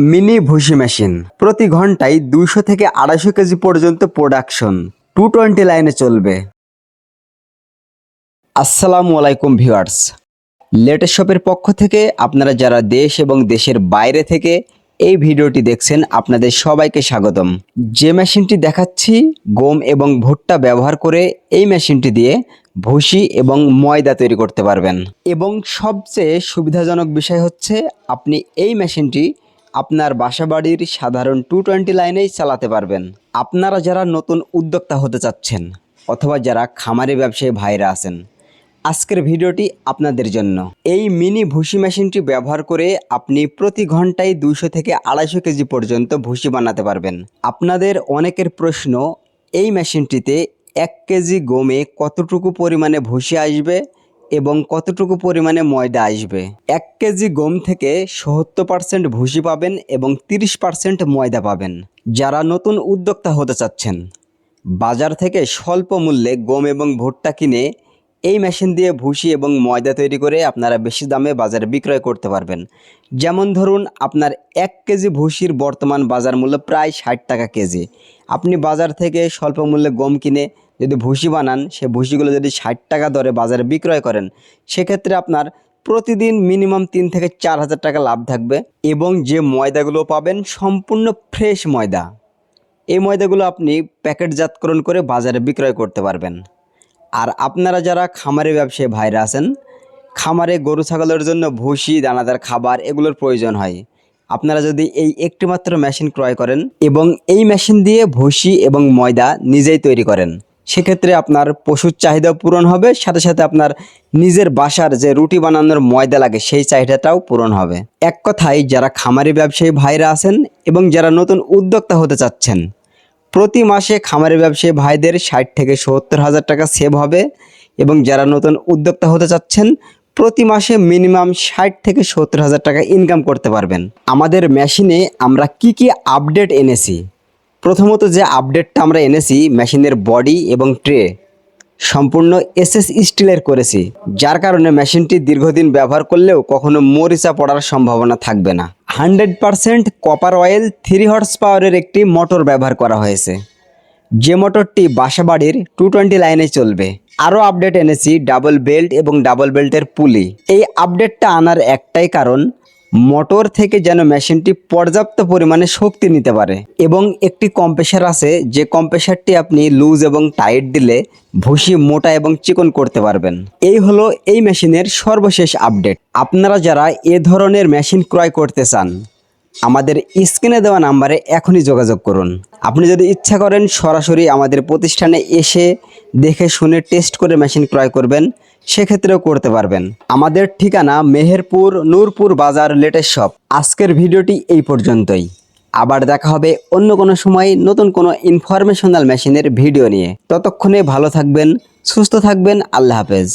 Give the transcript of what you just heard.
Mini ভুসি machine প্রতি ঘন্টায় 200 থেকে 250 কেজি পর্যন্ত প্রোডাকশন 220 লাইনে চলবে। আসসালামু আলাইকুম ভিউয়ার্স, লেটেস্ট শপের পক্ষ থেকে আপনারা যারা দেশ এবং দেশের বাইরে থেকে এই ভিডিওটি দেখছেন আপনাদের সবাইকে স্বাগতম। যে মেশিনটি দেখাচ্ছি গম এবং ভুট্টা ব্যবহার করে এই মেশিনটি দিয়ে ভুসি এবং ময়দা তৈরি করতে পারবেন এবং সবচেয়ে সুবিধাজনক বিষয় হচ্ছে আপনি এই মেশিনটি আপনার বাসাবাড়ির সাধারণ 220 লাইনেই চালাতে পারবেন। আপনারা যারা নতুন উদ্যোক্তা হতে চাচ্ছেন অথবা যারা খামারি ব্যবসায়ী ভাইরা আছেন, আজকের ভিডিওটি আপনাদের জন্য। এই মিনি ভুসি মেশিনটি ব্যবহার করে আপনি প্রতি ঘন্টায় 200 থেকে 250 কেজি পর্যন্ত ভুসি বানাতে পারবেন। আপনাদের অনেকের প্রশ্ন, এই মেশিনটিতে 1 কেজি গমে কতটুকু পরিমাণে ভুসি আসবে এবং কতটুকু পরিমাণে ময়দা আসবে। 1 কেজি গম থেকে 70% ভুসি পাবেন এবং 30% ময়দা পাবেন। যারা নতুন উদ্যোক্তা হতে চাচ্ছেন, বাজার থেকে স্বল্প মূল্যে গম এবং ভুট্টা কিনে এই মেশিন দিয়ে ভুসি এবং ময়দা তৈরি করে আপনারা বেশি দামে বাজারে বিক্রয় করতে পারবেন। যেমন ধরুন, আপনার 1 কেজি ভুসির বর্তমান বাজার মূল্য প্রায় 60 টাকা কেজি। আপনি বাজার থেকে স্বল্প মূল্যে গম কিনে যদি ভুসি বানান, সে ভুসিগুলো যদি 60 টাকা দরে বাজারে বিক্রয় করেন, সেক্ষেত্রে আপনার প্রতিদিন মিনিমাম 3 থেকে 4 হাজার টাকা লাভ থাকবে এবং যে ময়দাগুলো পাবেন সম্পূর্ণ ফ্রেশ ময়দা। এই ময়দাগুলো আপনি প্যাকেটজাতকরণ করে বাজারে বিক্রয় করতে পারবেন। আর আপনারা যারা খামারে ব্যবসায়ী ভাইরা আছেন, খামারে গরু ছাগলের জন্য ভুসি, দানাদার খাবার এগুলোর প্রয়োজন হয়, আপনারা যদি এই একটি মাত্র মেশিন ক্রয় করেন এবং এই মেশিন দিয়ে ভুসি এবং ময়দা নিজেই তৈরি করেন, সেক্ষেত্রে আপনার পশুর চাহিদাও পূরণ হবে, সাথে সাথে আপনার নিজের বাসার যে রুটি বানানোর ময়দা লাগে সেই চাহিদাটাও পূরণ হবে। এক কথায়, যারা খামারি ব্যবসায়ী ভাইরা আছেন এবং যারা নতুন উদ্যোক্তা হতে চাচ্ছেন, প্রতি মাসে খামারি ব্যবসায়ী ভাইদের 60 থেকে 70 হাজার টাকা সেভ হবে এবং যারা নতুন উদ্যোক্তা হতে চাচ্ছেন প্রতি মাসে মিনিমাম 60 থেকে 70 হাজার টাকা ইনকাম করতে পারবেন। আমাদের মেশিনে আমরা কি আপডেট এনেছি, প্রথমত যে আপডেটটা আমরা এনেছি, মেশিনের বডি এবং ট্রে সম্পূর্ণ এসএস স্টিলের করেছি, যার কারণে মেশিনটি দীর্ঘদিন ব্যবহার করলেও কখনো মরিচা পড়ার সম্ভাবনা থাকবে না। 100% কপার অয়েল 3 হর্স পাওয়ারের একটি মোটর ব্যবহার করা হয়েছে, যে মোটরটি বাসাবাড়ির 220 লাইনে চলবে। আরও আপডেট এনেছি ডাবল বেল্ট এবং ডাবল বেল্টের পুলি। এই আপডেটটা আনার একটাই কারণ, মোটর থেকে যেন মেশিনটি পর্যাপ্ত পরিমাণে শক্তি নিতে পারে এবং একটি কম্প্রেসার আছে, যে কম্প্রেসারটি আপনি লুজ এবং টাইট দিলে ভুসি মোটা এবং চিকন করতে পারবেন। এই হলো এই মেশিনের সর্বশেষ আপডেট। আপনারা যারা এ ধরনের মেশিন ক্রয় করতে চান, আমাদের স্ক্রিনে দেওয়া নাম্বারে এখনই যোগাযোগ করুন। আপনি যদি ইচ্ছা করেন সরাসরি আমাদের প্রতিষ্ঠানে এসে দেখে শুনে টেস্ট করে মেশিন ক্রয় করবেন, সেক্ষেত্রেও করতে পারবেন। আমাদের ঠিকানা মেহেরপুর নূরপুর বাজার, লেটেস্ট শপ। আজকের ভিডিওটি এই পর্যন্তই। আবার দেখা হবে অন্য কোনো সময় নতুন কোনো ইনফরমেশনাল মেশিনের ভিডিও নিয়ে। ততক্ষণে ভালো থাকবেন, সুস্থ থাকবেন। আল্লাহ হাফেজ।